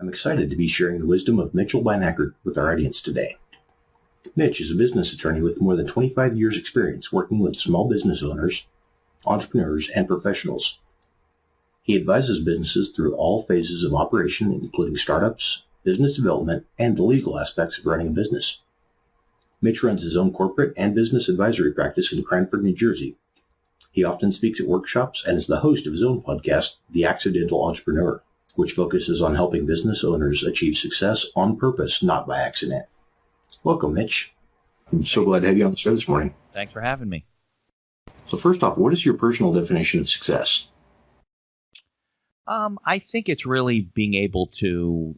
I'm excited to be sharing the wisdom of Mitchell Beinhaker with our audience today. Mitch is a business attorney with more than 25 years' experience working with small business owners, entrepreneurs, and professionals. He advises businesses through all phases of operation, including startups, business development, and the legal aspects of running a business. Mitch runs his own corporate and business advisory practice in Cranford, New Jersey. He often speaks at workshops and is the host of his own podcast, The Accidental Entrepreneur, which focuses on helping business owners achieve success on purpose, not by accident. Welcome, Mitch. I'm so glad to have you on the show this morning. Thanks for having me. So first off, what is your personal definition of success? I think it's really being able to,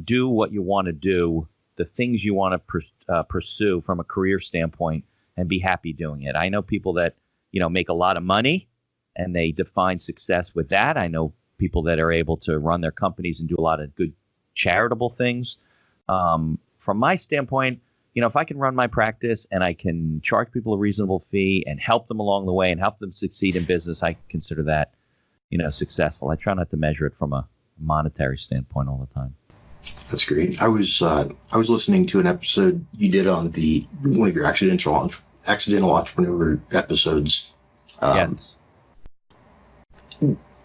do what you want to do, the things you want to pursue from a career standpoint, and be happy doing it. I know people that, make a lot of money, and they define success with that. I know people that are able to run their companies and do a lot of good charitable things. From my standpoint, if I can run my practice and I can charge people a reasonable fee and help them along the way and help them succeed in business, I consider that, successful. I try not to measure it from a monetary standpoint all the time. That's great. I was listening to an episode you did on one of your accidental entrepreneur episodes. Yes.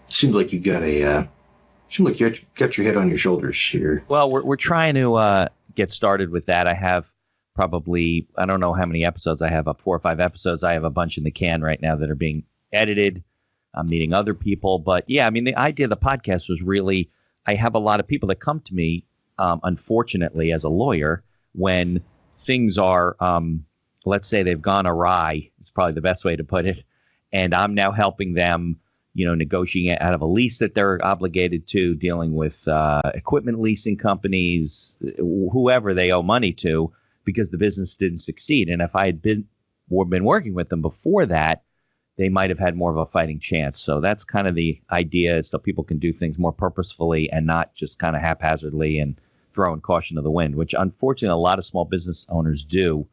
Seems like you got your head on your shoulders here. Well, we're trying to get started with that. I have probably, I don't know how many episodes I have, up 4 or 5 episodes. I have a bunch in the can right now that are being edited. I'm meeting other people. But yeah, the idea of the podcast was really, I have a lot of people that come to me, unfortunately, as a lawyer, when things are, let's say they've gone awry. It's probably the best way to put it. And I'm now helping them, negotiate out of a lease that they're obligated to, dealing with equipment leasing companies, whoever they owe money to, because the business didn't succeed. And if I had been working with them before that, they might have had more of a fighting chance. So that's kind of the idea, so people can do things more purposefully and not just kind of haphazardly and throwing caution to the wind, which unfortunately a lot of small business owners do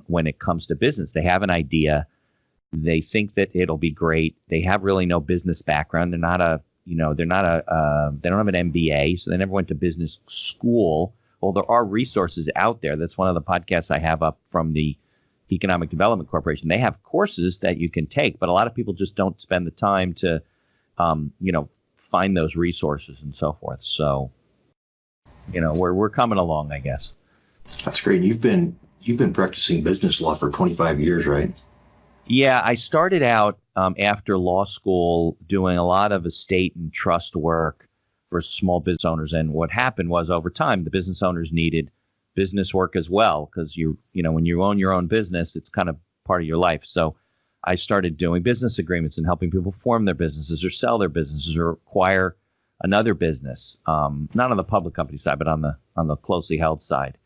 when it comes to business. They have an idea. They think that it'll be great. They have really no business background. They don't have an MBA, so they never went to business school. Well, there are resources out there. That's one of the podcasts I have up from the Economic Development Corporation. They have courses that you can take, but a lot of people just don't spend the time to, find those resources and so forth. So, we're coming along, I guess. That's great. You've been practicing business law for 25 years, right? Yeah, I started out after law school doing a lot of estate and trust work for small business owners. And what happened was, over time, the business owners needed business work as well, because when you own your own business, it's kind of part of your life. So I started doing business agreements and helping people form their businesses or sell their businesses or acquire another business, not on the public company side, but on the closely held side.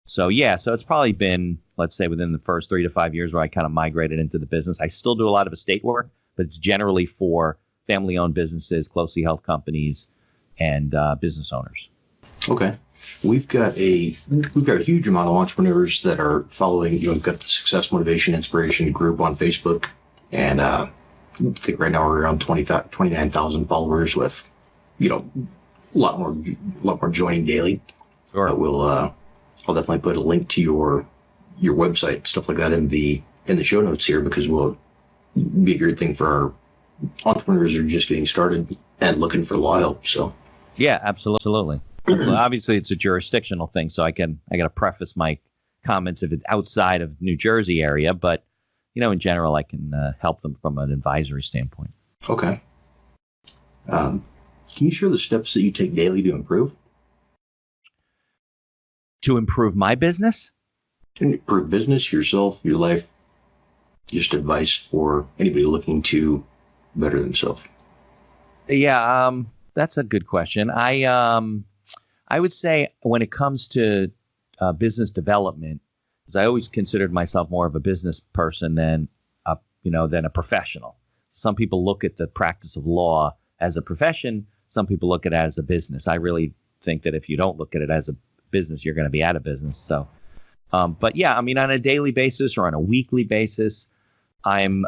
So it's probably been, let's say, within the first 3 to 5 years where I kind of migrated into the business. I still do a lot of estate work, but it's generally for family-owned businesses, closely held companies, and business owners. Okay. We've got a huge amount of entrepreneurs that are following. We've got the Success Motivation Inspiration group on Facebook, and I think right now we're around 29,000 followers with, a lot more joining daily. Sure. I'll definitely put a link to your website, stuff like that, in the show notes here, because we'll be a great thing for our entrepreneurs who are just getting started and looking for loyal. So yeah, absolutely. Obviously, it's a jurisdictional thing, so I got to preface my comments if it's outside of New Jersey area, but in general, I can help them from an advisory standpoint. Okay. Can you share the steps that you take daily to improve? To improve my business? To improve business, yourself, your life, just advice for anybody looking to better themselves. Yeah, that's a good question. I would say when it comes to business development, because I always considered myself more of a business person than a professional. Some people look at the practice of law as a profession. Some people look at it as a business. I really think that if you don't look at it as a business, you're going to be out of business. So, but yeah, on a daily basis or on a weekly basis, I'm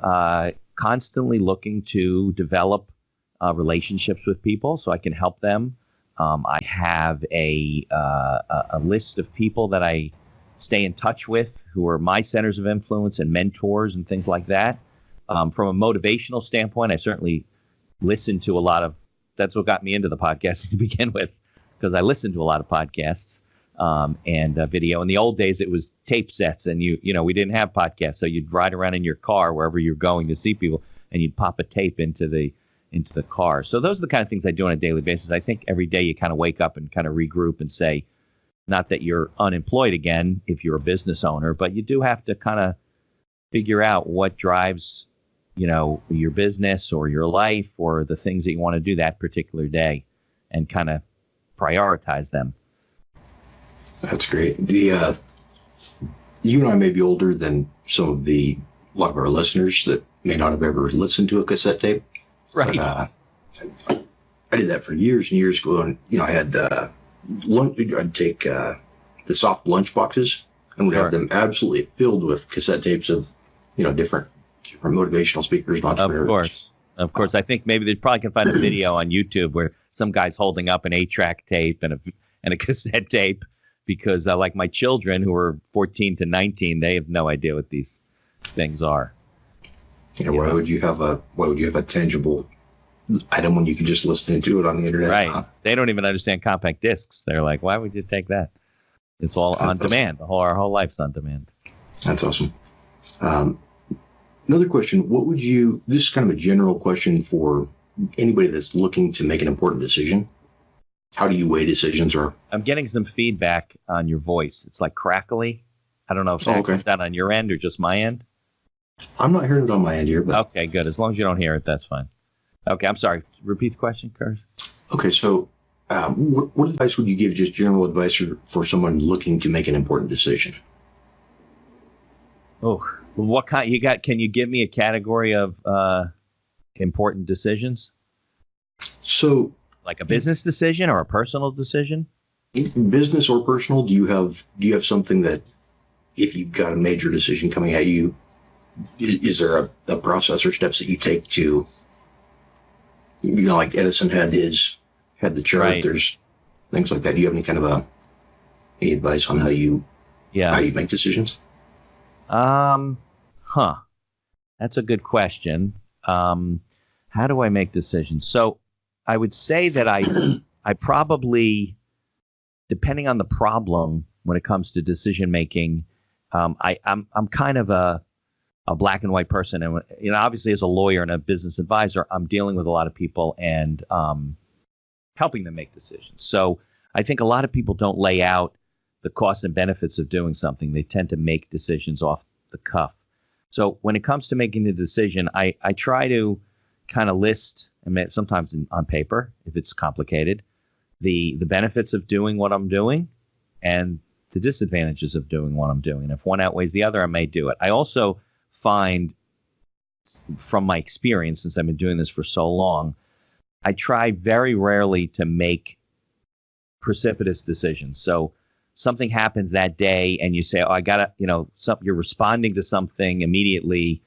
constantly looking to develop relationships with people so I can help them I have a list of people that I stay in touch with who are my centers of influence and mentors and things like that. From a motivational standpoint, I certainly listen to a lot of, that's what got me into the podcast to begin with, because I listened to a lot of podcasts and video. In the old days, it was tape sets, and we didn't have podcasts, so you'd ride around in your car wherever you're going to see people, and you'd pop a tape into the car. So those are the kind of things I do on a daily basis. I think every day you kind of wake up and kind of regroup and say, not that you're unemployed again if you're a business owner, but you do have to kind of figure out what drives, your business or your life or the things that you want to do that particular day and kind of prioritize them. That's great. You and I may be older than a lot of our listeners that may not have ever listened to a cassette tape. Right. But, I did that for years and years ago, and I had I'd take the soft lunch boxes and would have them absolutely filled with cassette tapes of different motivational speakers and entrepreneurs. Of course. I think maybe they probably can find a video on YouTube where some guy's holding up an 8-track tape and a cassette tape, because like my children who are 14 to 19, they have no idea what these things are. Yeah, why would you have a tangible item when you could just listen to it on the internet? Right. Huh? They don't even understand compact discs. They're like, why would you take that? It's all on demand. Our whole life's on demand. That's awesome. Another question, this is kind of a general question for anybody that's looking to make an important decision. How do you weigh decisions? Or I'm getting some feedback on your voice. It's like crackly. I don't know if that comes out on your end or just my end. I'm not hearing it on my end here. But okay, good. As long as you don't hear it, that's fine. Okay, I'm sorry. Repeat the question, Curtis. Okay, so what advice would you give, just general advice for someone looking to make an important decision? Oh, what kind you got? Can you give me a category of important decisions? So, like a business decision or a personal decision? Business or personal? Do you have something that, if you've got a major decision coming at you, is there a process or steps that you take to, like Edison had the chart. Right. There's things like that. Do you have any kind of any advice on how you make decisions? That's a good question. How do I make decisions? So I would say that I probably, depending on the problem when it comes to decision making, I'm kind of a black and white person. And, obviously as a lawyer and a business advisor, I'm dealing with a lot of people and helping them make decisions. So I think a lot of people don't lay out the costs and benefits of doing something. They tend to make decisions off the cuff. So when it comes to making a decision, I try to kind of list, and sometimes on paper, if it's complicated, the benefits of doing what I'm doing and the disadvantages of doing what I'm doing. And if one outweighs the other, I may do it. I also find, from my experience, since I've been doing this for so long, I try very rarely to make precipitous decisions. So something happens that day and you say, oh, I gotta, you're responding to something immediately.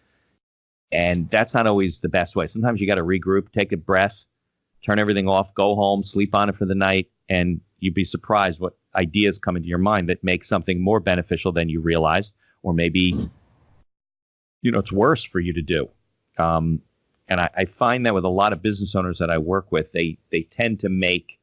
And that's not always the best way. Sometimes you got to regroup, take a breath, turn everything off, go home, sleep on it for the night. And you'd be surprised what ideas come into your mind that make something more beneficial than you realized, or maybe, it's worse for you to do. And I find that with a lot of business owners that I work with, they tend to make,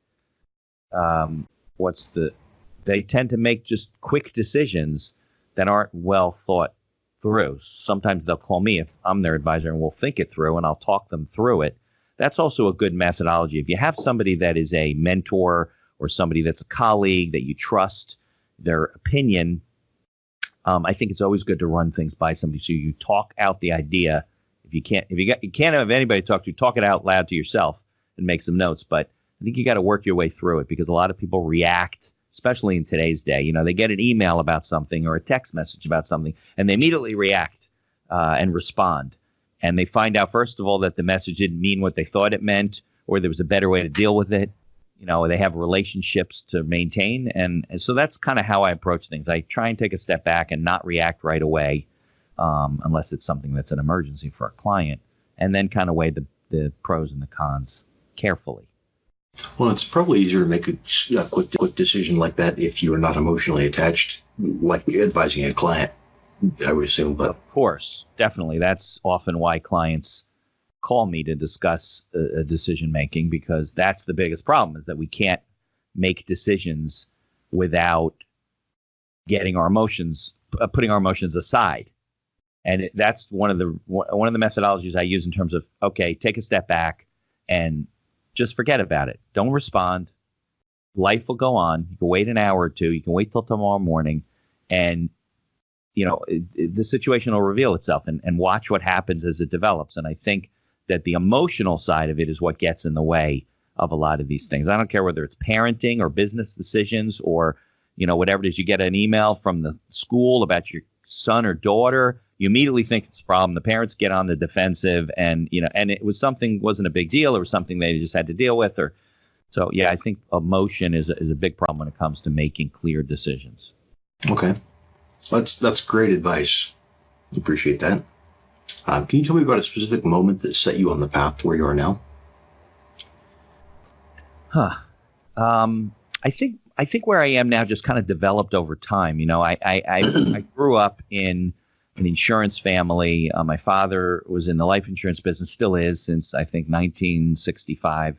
they tend to make just quick decisions that aren't well thought through. Sometimes they'll call me if I'm their advisor and we'll think it through and I'll talk them through it. That's also a good methodology. If you have somebody that is a mentor or somebody that's a colleague that you trust their opinion, I think it's always good to run things by somebody. So you talk out the idea. If you can't have anybody to talk to, talk it out loud to yourself and make some notes. But I think you got to work your way through it, because a lot of people react, especially in today's day. They get an email about something or a text message about something, and they immediately react and respond. And they find out, first of all, that the message didn't mean what they thought it meant, or there was a better way to deal with it. They have relationships to maintain. And so that's kind of how I approach things. I try and take a step back and not react right away, unless it's something that's an emergency for a client, and then kind of weigh the pros and the cons carefully. Well, it's probably easier to make a quick decision like that if you are not emotionally attached, like advising a client, I would assume. But Of course, definitely. That's often why clients call me to discuss a decision making, because that's the biggest problem, is that we can't make decisions without getting our emotions, putting our emotions aside. And that's one of the methodologies I use in terms of, okay, take a step back and just forget about it. Don't respond. Life will go on. You can wait an hour or two. You can wait till tomorrow morning, and the situation will reveal itself, and watch what happens as it develops. And I think that the emotional side of it is what gets in the way of a lot of these things. I don't care whether it's parenting or business decisions or, whatever it is. You get an email from the school about your son or daughter, you immediately think it's a problem. The parents get on the defensive, and it wasn't a big deal, or something they just had to deal with. So I think emotion is a big problem when it comes to making clear decisions. Okay. That's great advice. Appreciate that. Can you tell me about a specific moment that set you on the path to where you are now? I think where I am now just kind of developed over time. I grew up in an insurance family. My father was in the life insurance business, still is, since I think 1965.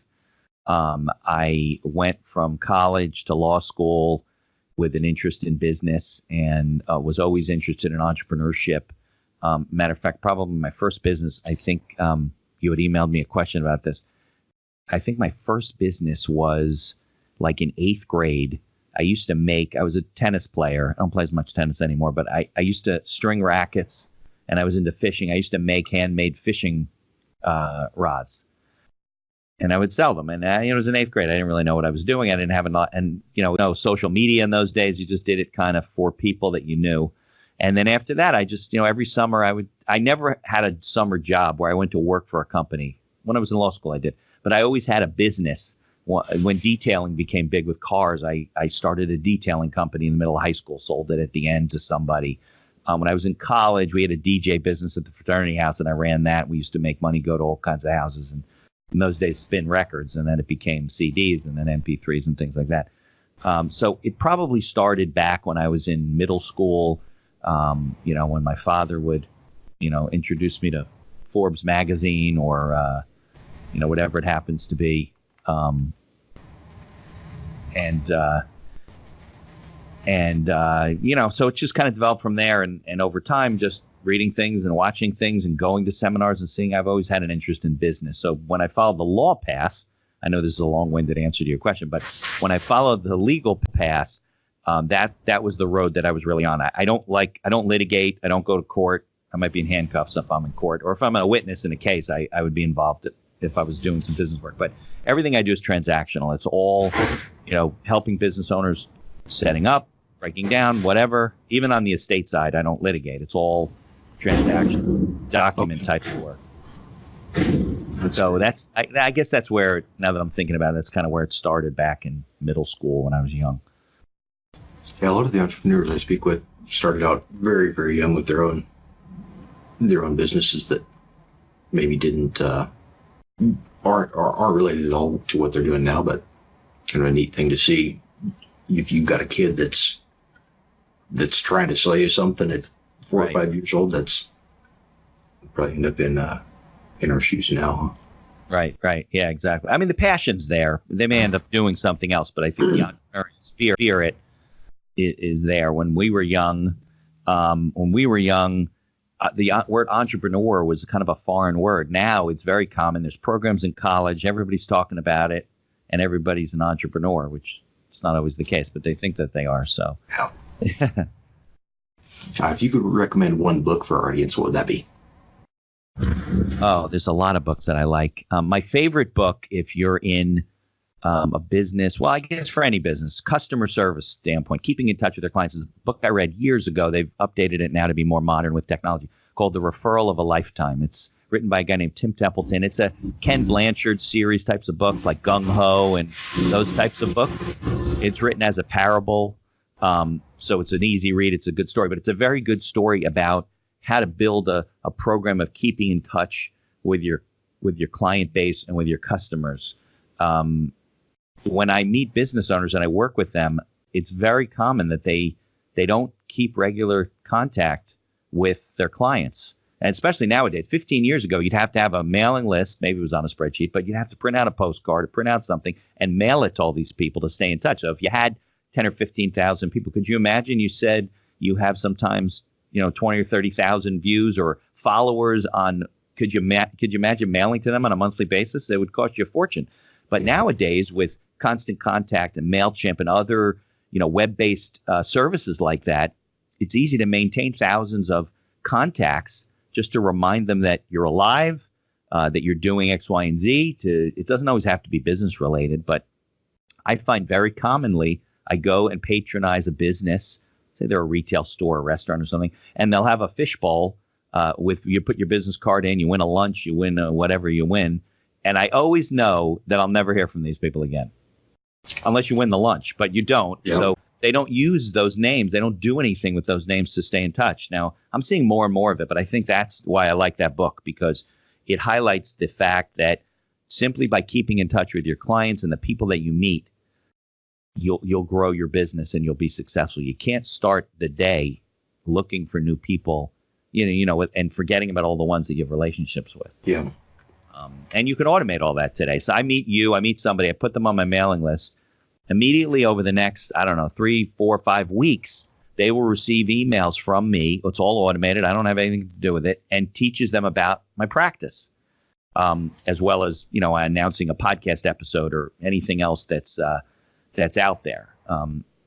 I went from college to law school with an interest in business, and was always interested in entrepreneurship. Matter of fact, probably my first business, I think you had emailed me a question about this. I think my first business was like in 8th grade. I was a tennis player. I don't play as much tennis anymore, but I used to string rackets, and I was into fishing. I used to make handmade fishing rods, and I would sell them. And it was in 8th grade. I didn't really know what I was doing. I didn't have no social media in those days. You just did it kind of for people that you knew. And then after that, I just, every summer I never had a summer job where I went to work for a company. When I was in law school, I did. But I always had a business. When detailing became big with cars, I started a detailing company in the middle of high school, sold it at the end to somebody. When I was in college, we had a DJ business at the fraternity house, and I ran that. We used to make money, go to all kinds of houses, and in those days spin records, and then it became CDs and then MP3s and things like that. So it probably started back when I was in middle school, when my father would, introduce me to Forbes magazine or, whatever it happens to be. So it just kind of developed from there, and over time, just reading things and watching things and going to seminars and seeing. I've always had an interest in business. So when I followed the law path, I know this is a long-winded answer to your question, but when I followed the legal path, that was the road that I was really on. I don't litigate. I don't go to court. I might be in handcuffs if I'm in court, or if I'm a witness in a case, I would be involved if I was doing some business work. But everything I do is transactional. It's all, helping business owners, setting up, breaking down, whatever. Even on the estate side, I don't litigate. It's all transaction, document type of work. So I guess that's where, now that I'm thinking about it, that's kind of where it started back in middle school when I was young. Yeah, a lot of the entrepreneurs I speak with started out very, very young with their own businesses that maybe aren't related at all to what they're doing now, but kind of a neat thing to see. If you've got a kid that's trying to sell you something at 4 or 5 years old, that's probably end up in our shoes now. Right. Yeah, exactly. I mean, the passion's there. They may end up doing something else, but I think the entrepreneurial spirit is there. When we were young, the word entrepreneur was kind of a foreign word. Now it's very common. There's programs in college. Everybody's talking about it, and everybody's an entrepreneur, which it's not always the case, but they think that they are. So, yeah. If you could recommend one book for our audience, what would that be? Oh, there's a lot of books that I like. My favorite book, if you're in a business, well, I guess for any business, customer service standpoint, keeping in touch with their clients, is a book I read years ago. They've updated it now to be more modern with technology, called The Referral of a Lifetime. It's written by a guy named Tim Templeton. It's a Ken Blanchard series types of books, like Gung Ho and those types of books. It's written as a parable, so it's an easy read. It's a good story, but it's a very good story about how to build a program of keeping in touch with your client base and with your customers. when I meet business owners and I work with them, it's very common that they don't keep regular contact with their clients. And especially nowadays, 15 years ago, you'd have to have a mailing list. Maybe it was on a spreadsheet, but you'd have to print out a postcard or print out something and mail it to all these people to stay in touch. So if you had 10 or 15,000 people, could you imagine you said you have sometimes, 20 or 30,000 views or followers on, could you imagine mailing to them on a monthly basis? It would cost you a fortune. But nowadays with Constant Contact and MailChimp and other, web-based services like that, it's easy to maintain thousands of contacts just to remind them that you're alive, that you're doing X, Y, and Z. It doesn't always have to be business related, but I find very commonly I go and patronize a business, say they're a retail store, a restaurant or something, and they'll have a fishbowl with, you put your business card in, you win a lunch, you win whatever you win. And I always know that I'll never hear from these people again, unless you win the lunch, but you don't. Yeah. So they don't use those names. They don't do anything with those names to stay in touch. Now, I'm seeing more and more of it, but I think that's why I like that book, because it highlights the fact that simply by keeping in touch with your clients and the people that you meet, you'll grow your business and you'll be successful. You can't start the day looking for new people, and forgetting about all the ones that you have relationships with. Yeah. And you can automate all that today. So I meet somebody, I put them on my mailing list. Immediately over the next, 3, 4, 5 weeks, they will receive emails from me. It's all automated. I don't have anything to do with it, and teaches them about my practice, as well as, announcing a podcast episode or anything else that's out there.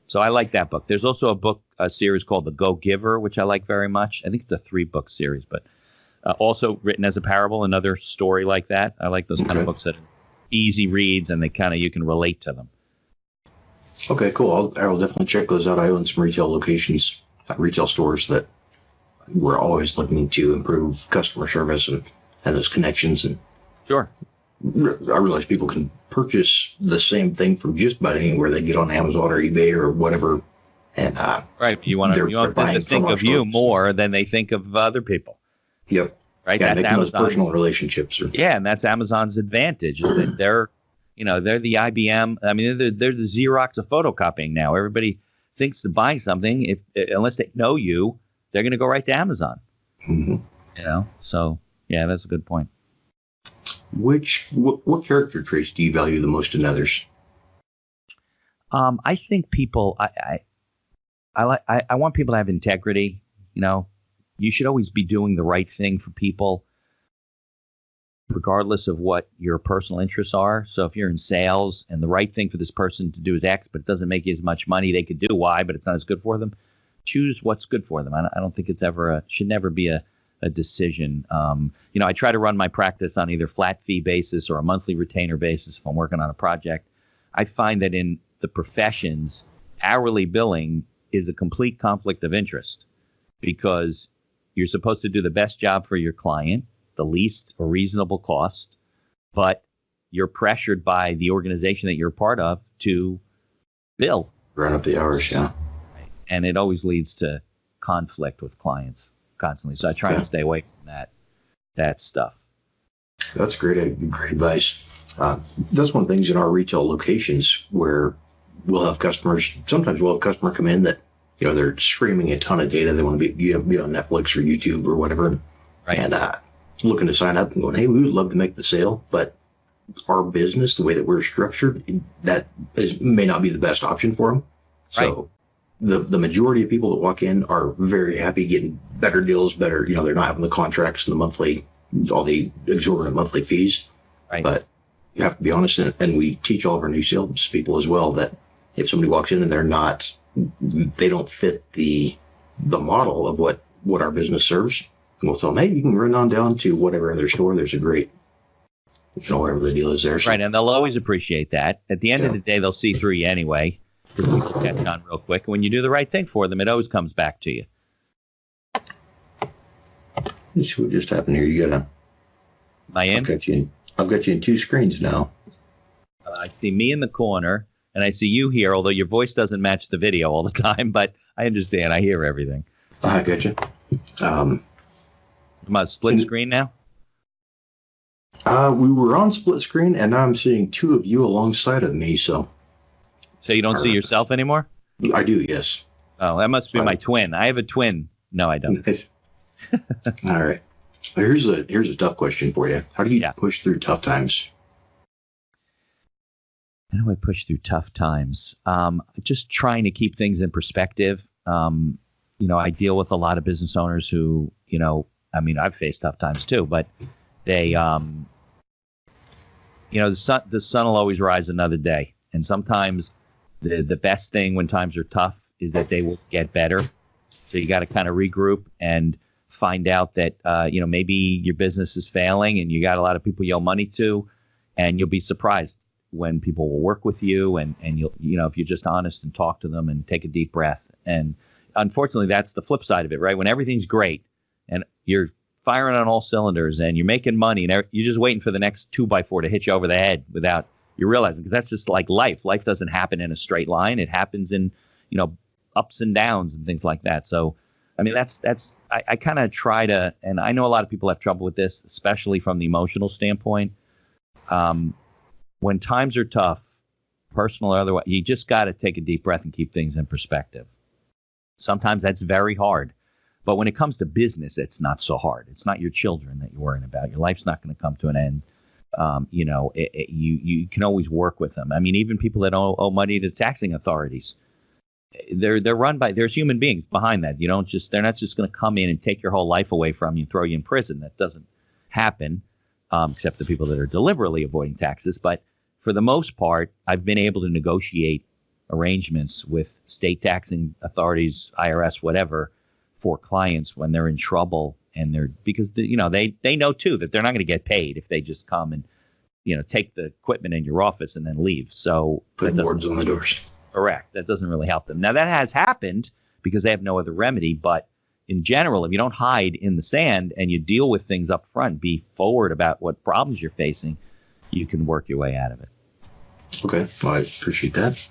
So I like that book. There's also a series called The Go Giver, which I like very much. I think it's a 3-book series, but also written as a parable, another story like that. I like those kind of books that are easy reads and you can relate to them. Okay, cool. I will definitely check those out. I own some retail locations, retail stores that we're always looking to improve customer service and those connections. And sure, I realize people can purchase the same thing from just about anywhere they get on Amazon or eBay or whatever. And right, you want them to think of you more than they think of other people. Yep. Right. Yeah, that's Amazon's those personal relationships. Yeah, and that's Amazon's advantage. Is that they're the IBM. I mean, they're the Xerox of photocopying now. Everybody thinks to buy something, unless they know you, they're going to go right to Amazon. Mm-hmm. So yeah, that's a good point. What character traits do you value the most in others? I think people. I want people to have integrity. You should always be doing the right thing for people, regardless of what your personal interests are. So if you're in sales and the right thing for this person to do is X, but it doesn't make you as much money, they could do Y, but it's not as good for them. Choose what's good for them. I don't think it's should never be a decision. I try to run my practice on either flat fee basis or a monthly retainer basis if I'm working on a project. I find that in the professions, hourly billing is a complete conflict of interest, because you're supposed to do the best job for your client, the least or reasonable cost, but you're pressured by the organization that you're part of to bill. Run up the hours, yeah. And it always leads to conflict with clients constantly. So I try to stay away from that stuff. That's great advice. That's one of the things in our retail locations where we'll have customers. Sometimes we'll have a customer come in that, they're streaming a ton of data. They want to be on Netflix or YouTube or whatever. Right. And looking to sign up and going, hey, we would love to make the sale, but our business, the way that we're structured, may not be the best option for them. So the majority of people that walk in are very happy getting better deals, better, they're not having the contracts and the monthly, all the exorbitant monthly fees. Right. But you have to be honest, and we teach all of our new sales people as well that if somebody walks in and they don't fit the model of what our business serves, we'll tell them, hey, you can run on down to whatever other store. There's a great, whatever the deal is there. So, right, and they'll always appreciate that. At the end of the day, they'll see through you anyway, because people catch on real quick. And when you do the right thing for them, it always comes back to you. Let's see what just happened here. You got Am I in? I've got you in 2 screens now. I see me in the corner, and I see you here, although your voice doesn't match the video all the time, but I understand. I hear everything. I got you. Am I split screen now? We were on split screen, and now I'm seeing two of you alongside of me. So you don't see yourself anymore? I do, yes. Oh, that must be my twin. I have a twin. No, I don't. Nice. All right. Here's a tough question for you. How do you push through tough times? How do I push through tough times? Just trying to keep things in perspective. I deal with a lot of business owners who, I've faced tough times too, but they, the sun will always rise another day. And sometimes the best thing when times are tough is that they will get better. So you got to kind of regroup and find out that, maybe your business is failing and you got a lot of people you owe money to, and you'll be surprised when people will work with you and you'll, if you're just honest and talk to them and take a deep breath. And unfortunately, that's the flip side of it, right? When everything's great and you're firing on all cylinders and you're making money and you're just waiting for the next 2x4 to hit you over the head without you realizing, because that's just like life. Life doesn't happen in a straight line. It happens in, ups and downs and things like that. So, I kind of try to, and I know a lot of people have trouble with this, especially from the emotional standpoint. When times are tough, personal or otherwise, you just got to take a deep breath and keep things in perspective. Sometimes that's very hard. But when it comes to business, it's not so hard. It's not your children that you're worrying about. Your life's not going to come to an end. You can always work with them. I mean, even people that owe money to taxing authorities, they're run by, there's human beings behind that. They're not just going to come in and take your whole life away from you and throw you in prison. That doesn't happen, except the people that are deliberately avoiding taxes. But for the most part, I've been able to negotiate arrangements with state taxing authorities, IRS, whatever, for clients when they're in trouble, and because they know too that they're not going to get paid if they just come and take the equipment in your office and then leave. So put boards on the doors. Correct. That doesn't really help them. Now that has happened because they have no other remedy. But in general, if you don't hide in the sand and you deal with things up front, be forward about what problems you're facing, you can work your way out of it. Okay, well, I appreciate that.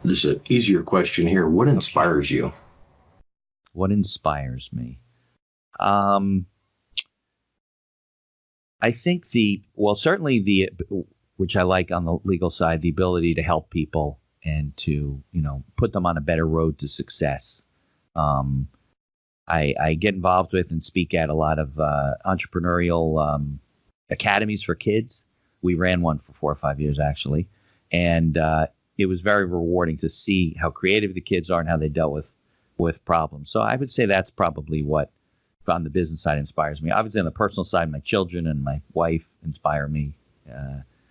This is an easier question here. What inspires you? What inspires me? I think certainly which I like on the legal side, the ability to help people and to, put them on a better road to success. I get involved with and speak at a lot of entrepreneurial academies for kids. We ran one for 4 or 5 years, actually. And it was very rewarding to see how creative the kids are and how they dealt with problems. So I would say that's probably what on the business side inspires me. Obviously on the personal side, my children and my wife inspire me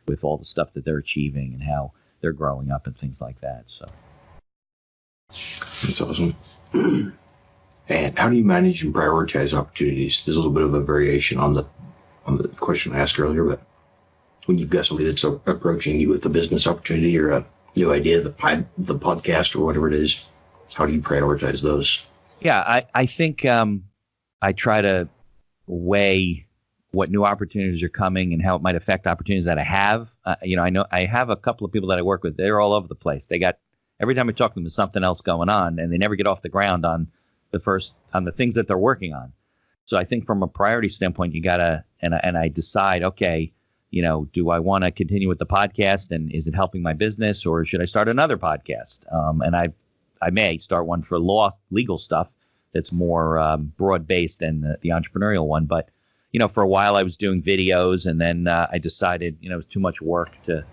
with all the stuff that they're achieving and how they're growing up and things like that. So that's awesome. And how do you manage and prioritize opportunities? There's a little bit of a variation on the question I asked earlier, but when you've got somebody that's approaching you with a business opportunity or a new idea, the podcast or whatever it is, how do you prioritize those? Yeah, I think I try to weigh what new opportunities are coming and how it might affect opportunities that I have. I know I have a couple of people that I work with. They're all over the place. They got, every time I talk to them, there's something else going on, and they never get off the ground on the things that they're working on. So I think from a priority standpoint, you gotta, and I decide, okay, do I want to continue with the podcast, and is it helping my business, or should I start another podcast? And I may start one for legal stuff that's more broad-based than the entrepreneurial one. But, for a while I was doing videos, and then I decided, it was too much work to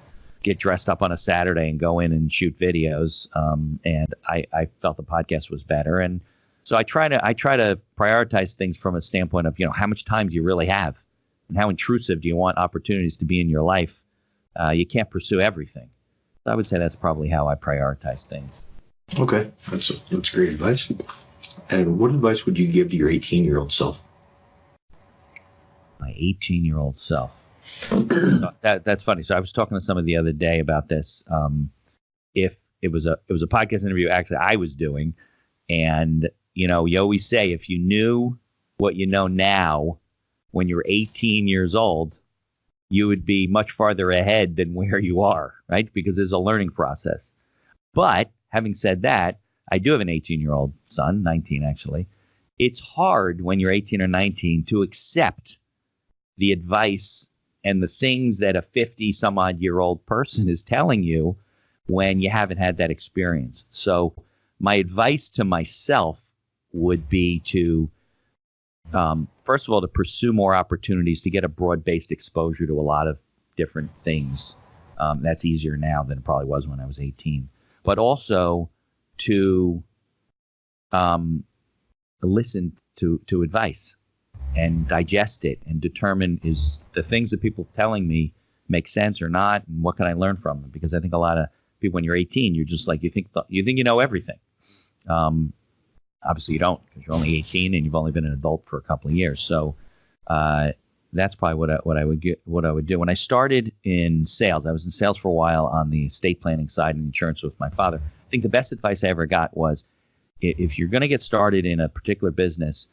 get dressed up on a Saturday and go in and shoot videos. And I felt the podcast was better. And so I try to prioritize things from a standpoint of, how much time do you really have? And how intrusive do you want opportunities to be in your life? You can't pursue everything. So I would say that's probably how I prioritize things. Okay, that's great advice. And what advice would you give to your 18-year-old self? My 18-year-old self. That's funny. So I was talking to someone the other day about this. If it was a podcast interview actually I was doing, and you always say if you knew what you know now when you're 18 years old, you would be much farther ahead than where you are, right? Because there's a learning process. But having said that, I do have an 18-year-old son, 19 actually. It's hard when you're 18 or 19 to accept the advice and the things that a 50-some-odd-year-old person is telling you when you haven't had that experience. So my advice to myself would be to, first of all, to pursue more opportunities, to get a broad-based exposure to a lot of different things. That's easier now than it probably was when I was 18. But also to listen to advice and digest it and determine, is the things that people are telling me make sense or not, and what can I learn from them? Because I think a lot of people, when you're 18, you're just like, you think you know everything. Obviously you don't, because you're only 18 and you've only been an adult for a couple of years. So that's probably what I would do. When I started in sales, I was in sales for a while on the estate planning side and insurance with my father. I think the best advice I ever got was, if you're going to get started in a particular business,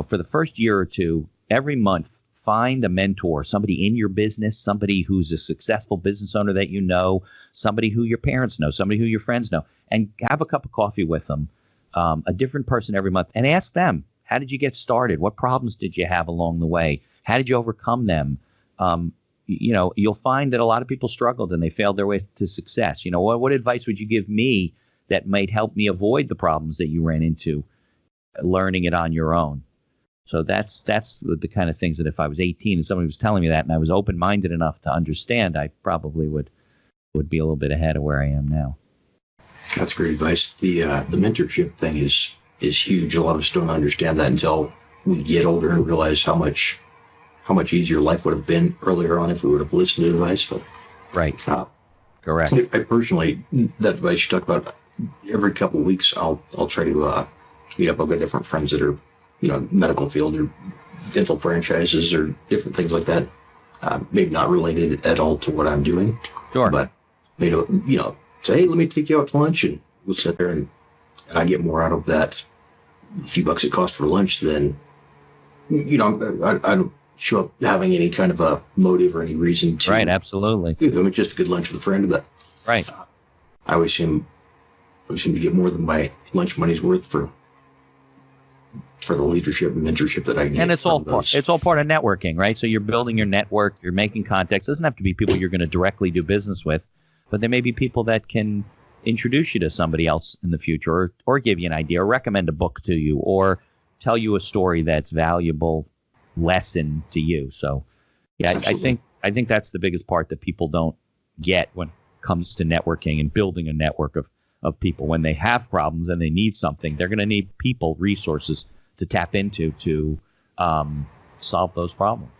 for the first year or two, every month, find a mentor, somebody in your business, somebody who's a successful business owner that you know, somebody who your parents know, somebody who your friends know, and have a cup of coffee with them, a different person every month, and ask them, how did you get started? What problems did you have along the way? How did you overcome them? You'll find that a lot of people struggled and they failed their way to success. What advice would you give me that might help me avoid the problems that you ran into learning it on your own? So that's the kind of things that if I was 18 and somebody was telling me that and I was open-minded enough to understand, I probably would be a little bit ahead of where I am now. That's great advice. The mentorship thing is huge. A lot of us don't understand that until we get older and realize how much easier life would have been earlier on if we would have listened to advice. But right, correct. I personally, that advice you talk about, every couple of weeks, I'll try to meet up. I've got different friends that are, medical field or dental franchises or different things like that. Maybe not related at all to what I'm doing. Sure. But, say, hey, let me take you out to lunch, and we'll sit there and I get more out of that few bucks it costs for lunch than, I don't show up having any kind of a motive or any reason to. Right, absolutely. Just a good lunch with a friend, but right. I always seem to get more than my lunch money's worth for the leadership and mentorship that I get. And it's all part of networking, right? So you're building your network, you're making contacts. It doesn't have to be people you're going to directly do business with, but there may be people that can introduce you to somebody else in the future, or give you an idea, or recommend a book to you, or tell you a story that's valuable lesson to you. So yeah, I think that's the biggest part that people don't get when it comes to networking and building a network of people. When they have problems and they need something, they're going to need people, resources to tap into to solve those problems.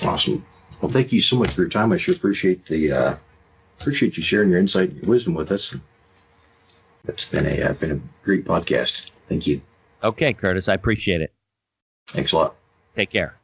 Awesome. Well, thank you so much for your time. I sure appreciate you sharing your insight and your wisdom with us. It's been a great podcast. Thank you. Okay, Curtis, I appreciate it. Thanks a lot. Take care.